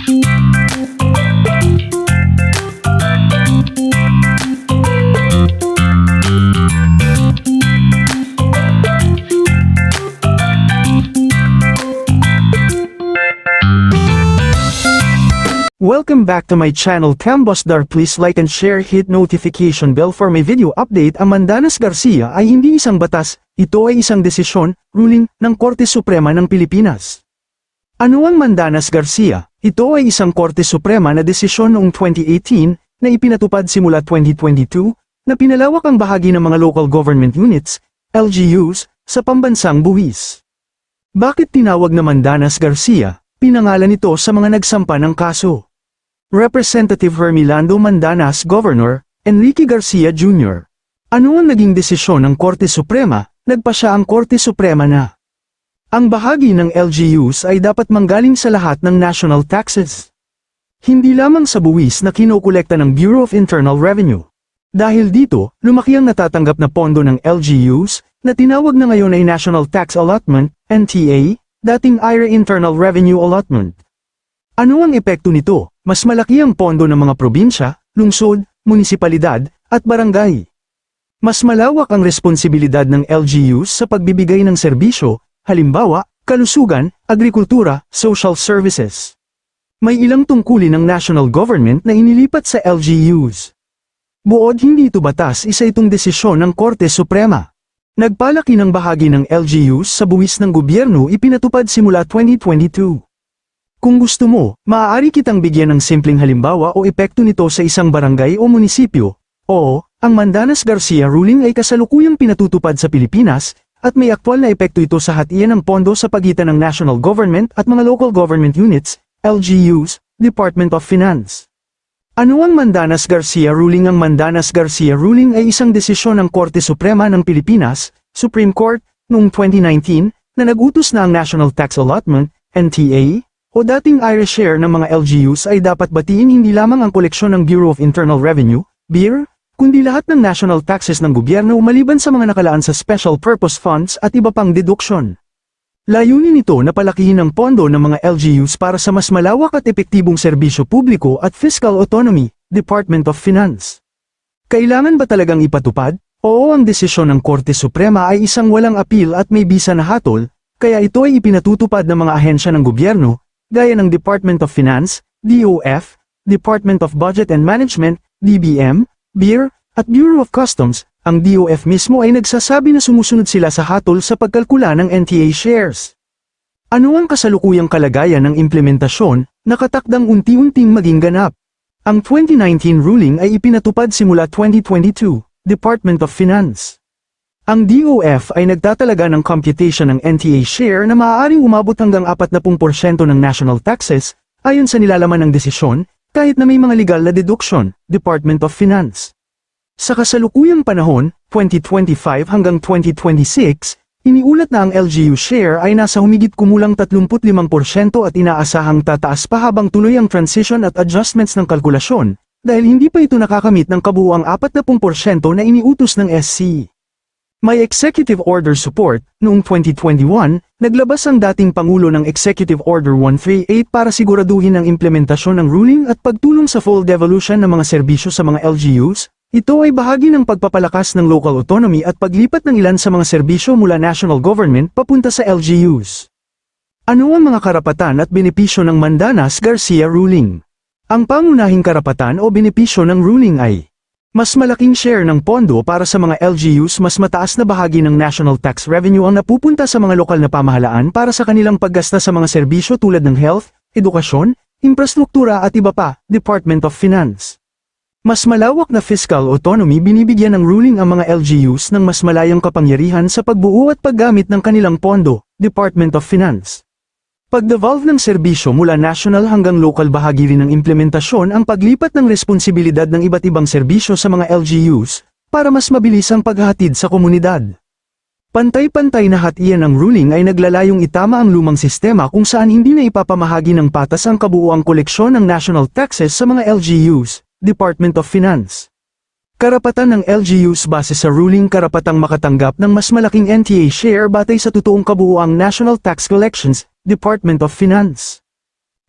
Welcome back to my channel Cambosdar. Please like and share, hit notification bell for my video update. Ang Mandanas Garcia ay hindi isang batas, ito ay isang desisyon, ruling, ng Korte Suprema ng Pilipinas. Ano ang Mandanas Garcia? Ito ay isang Korte Suprema na desisyon noong 2018 na ipinatupad simula 2022 na pinalawak ang bahagi ng mga local government units, LGUs, sa pambansang buwis. Bakit tinawag na Mandanas Garcia? Pinangalan ito sa mga nagsampa ng kaso. Representative Hermelando Mandanas, Governor, Enrique Garcia Jr. Ano ang naging desisyon ng Korte Suprema? Nagpasya ang Korte Suprema na ang bahagi ng LGUs ay dapat manggaling sa lahat ng national taxes. Hindi lamang sa buwis na kinokolekta ng Bureau of Internal Revenue. Dahil dito, lumaki ang natatanggap na pondo ng LGUs, na tinawag na ngayon ay National Tax Allotment, NTA, dating IRA Internal Revenue Allotment. Ano ang epekto nito? Mas malaki ang pondo ng mga probinsya, lungsod, munisipalidad, at barangay. Mas malawak ang responsibilidad ng LGUs sa pagbibigay ng serbisyo, halimbawa, kalusugan, agrikultura, social services. May ilang tungkulin ng national government na inilipat sa LGUs. Buod hindi ito batas, isa itong desisyon ng Korte Suprema. Nagpalaki ng bahagi ng LGUs sa buwis ng gobyerno ipinatupad simula 2022. Kung gusto mo, maaari kitang bigyan ng simpleng halimbawa o epekto nito sa isang barangay o munisipyo. Oo, ang Mandanas Garcia ruling ay kasalukuyang pinatutupad sa Pilipinas, at may aktwal na epekto ito sa hatian ng pondo sa pagitan ng national government at mga local government units, LGUs, Department of Finance. Ano ang Mandanas Garcia ruling? Ang Mandanas Garcia ruling ay isang desisyon ng Korte Suprema ng Pilipinas, Supreme Court, noong 2019, na nag-utos na ang National Tax Allotment, NTA, o dating IRA share ng mga LGUs ay dapat batiin hindi lamang ang koleksyon ng Bureau of Internal Revenue, BIR, kundi lahat ng national taxes ng gobyerno maliban sa mga nakalaan sa Special Purpose Funds at iba pang deduction. Layunin nito na palakihin ang pondo ng mga LGUs para sa mas malawak at epektibong serbisyo publiko at fiscal autonomy, Department of Finance. Kailangan ba talagang ipatupad? Oo, ang desisyon ng Korte Suprema ay isang walang appeal at may bisa na hatol, kaya ito ay ipinatutupad ng mga ahensya ng gobyerno, gaya ng Department of Finance, DOF, Department of Budget and Management, DBM, BIR, at Bureau of Customs. Ang DOF mismo ay nagsasabi na sumusunod sila sa hatol sa pagkalkula ng NTA shares. Ano ang kasalukuyang kalagayan ng implementasyon, nakatakdang unti-unting maging ganap? Ang 2019 ruling ay ipinatupad simula 2022, Department of Finance. Ang DOF ay nagtatalaga ng computation ng NTA share na maaaring umabot hanggang 40% ng national taxes, ayon sa nilalaman ng desisyon, kahit na may mga legal na deduction, Department of Finance. Sa kasalukuyang panahon, 2025 hanggang 2026, iniulat na ang LGU share ay nasa humigit kumulang 35% at inaasahang tataas pa habang tuloy ang transition at adjustments ng kalkulasyon, dahil hindi pa ito nakakamit ng kabuuang 40% na iniutos ng SC. May executive order support. Noong 2021, naglabas ang dating Pangulo ng Executive Order 138 para siguraduhin ang implementasyon ng ruling at pagtulong sa full devolution ng mga serbisyo sa mga LGUs. Ito ay bahagi ng pagpapalakas ng local autonomy at paglipat ng ilan sa mga serbisyo mula national government papunta sa LGUs. Ano ang mga karapatan at benepisyo ng Mandanas Garcia ruling? Ang pangunahing karapatan o benepisyo ng ruling ay mas malaking share ng pondo para sa mga LGUs. Mas mataas na bahagi ng national tax revenue ang napupunta sa mga lokal na pamahalaan para sa kanilang paggasta sa mga serbisyo tulad ng health, edukasyon, infrastruktura at iba pa, Department of Finance. Mas malawak na fiscal autonomy. Binibigyan ng ruling ang mga LGUs ng mas malayang kapangyarihan sa pagbuo at paggamit ng kanilang pondo, Department of Finance. Pag-devolve ng serbisyo mula national hanggang local. Bahagi rin ng implementasyon ang paglipat ng responsibilidad ng iba't ibang serbisyo sa mga LGUs, para mas mabilis ang paghahatid sa komunidad. Pantay-pantay na hatian. Ang ruling ay naglalayong itama ang lumang sistema kung saan hindi na ipapamahagi ng patas ang kabuuang koleksyon ng national taxes sa mga LGUs, Department of Finance. Karapatan ng LGUs base sa ruling. Karapatang makatanggap ng mas malaking NTA share batay sa totoong kabuuang national tax collections, Department of Finance.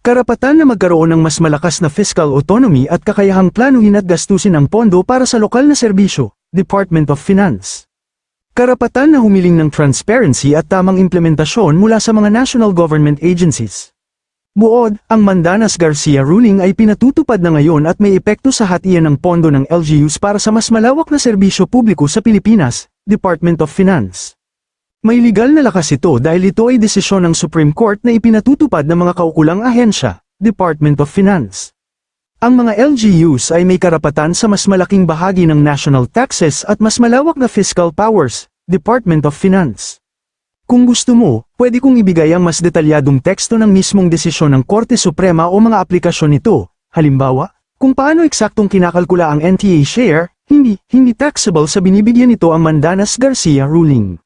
Karapatan na magkaroon ng mas malakas na fiscal autonomy at kakayahang planuhin at gastusin ang pondo para sa lokal na serbisyo, Department of Finance. Karapatan na humiling ng transparency at tamang implementasyon mula sa mga national government agencies. Buod, ang Mandanas-Garcia ruling ay pinatutupad na ngayon at may epekto sa hatian ng pondo ng LGUs para sa mas malawak na serbisyo publiko sa Pilipinas, Department of Finance. May legal na lakas ito dahil ito ay desisyon ng Supreme Court na ipinatutupad ng mga kaukulang ahensya, Department of Finance. Ang mga LGUs ay may karapatan sa mas malaking bahagi ng national taxes at mas malawak na fiscal powers, Department of Finance. Kung gusto mo, pwede kong ibigay ang mas detalyadong teksto ng mismong desisyon ng Korte Suprema o mga aplikasyon nito, halimbawa, kung paano eksaktong kinakalkula ang NTA share, hindi taxable sa binibigyan nito ang Mandanas-Garcia ruling.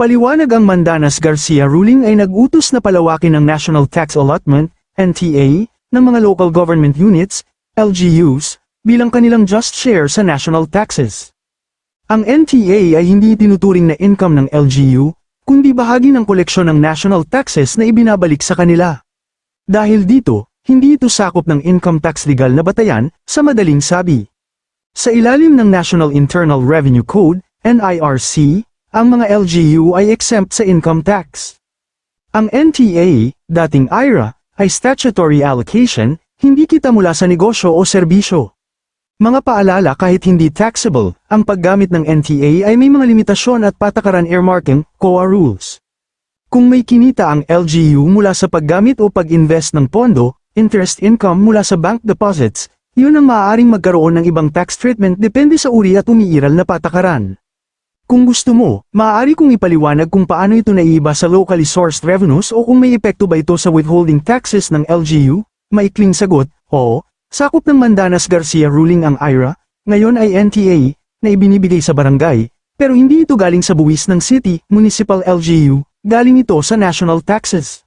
Paliwanag ang Mandanas-Garcia ruling ay nag-utos na palawakin ng National Tax Allotment, NTA, ng mga local government units, LGUs, bilang kanilang just share sa national taxes. Ang NTA ay hindi tinuturing na income ng LGU, kundi bahagi ng koleksyon ng national taxes na ibinabalik sa kanila. Dahil dito, hindi ito sakop ng income tax legal na batayan, sa madaling sabi. Sa ilalim ng National Internal Revenue Code, NIRC, ang mga LGU ay exempt sa income tax. Ang NTA, dating IRA, ay statutory allocation, hindi kita mula sa negosyo o serbisyo. Mga paalala kahit hindi taxable, ang paggamit ng NTA ay may mga limitasyon at patakaran earmarking, COA rules. Kung may kinita ang LGU mula sa paggamit o pag-invest ng pondo, interest income mula sa bank deposits, yun ang maaaring magkaroon ng ibang tax treatment depende sa uri at umiiral na patakaran. Kung gusto mo, maaari kong ipaliwanag kung paano ito naiiba sa locally sourced revenues o kung may epekto ba ito sa withholding taxes ng LGU, maikling sagot, oo, sakop ng Mandanas-Garcia ruling ang IRA, ngayon ay NTA, na ibinibigay sa barangay, pero hindi ito galing sa buwis ng city, municipal LGU, galing ito sa national taxes.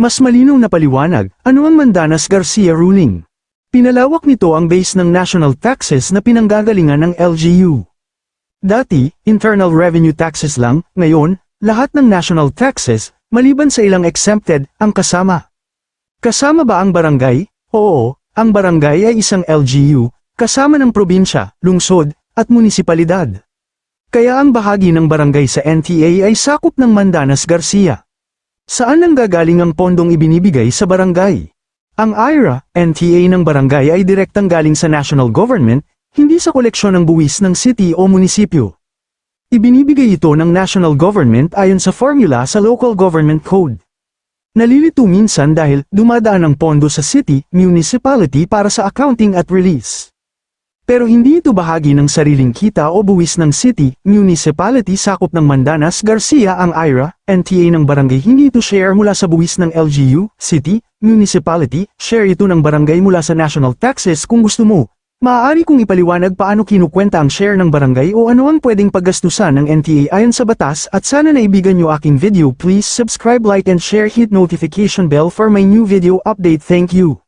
Mas malinaw na paliwanag, ano ang Mandanas-Garcia ruling? Pinalawak nito ang base ng national taxes na pinanggagalingan ng LGU. Dati, internal revenue taxes lang, ngayon, lahat ng national taxes, maliban sa ilang exempted, ang kasama. Kasama ba ang barangay? Oo, ang barangay ay isang LGU, kasama ng probinsya, lungsod, at munisipalidad. Kaya ang bahagi ng barangay sa NTA ay sakop ng Mandanas-Garcia. Saan nanggagaling ang pondong ibinibigay sa barangay? Ang IRA, NTA ng barangay ay direktang galing sa national government, hindi sa koleksyon ng buwis ng city o munisipyo. Ibinibigay ito ng national government ayon sa formula sa local government code. Nalilito minsan dahil dumadaan ang pondo sa city, municipality para sa accounting at release. Pero hindi ito bahagi ng sariling kita o buwis ng city, municipality sakop ng Mandanas-Garcia ang IRA, NTA ng barangay hindi ito share mula sa buwis ng LGU, city, municipality, share ito ng barangay mula sa national taxes kung gusto mo. Maaari kong ipaliwanag paano kinukwenta ang share ng barangay o ano ang pwedeng paggastusan ng NTA ayon sa batas at sana naibigan nyo aking video. Please subscribe, like and share, hit notification bell for my new video update. Thank you.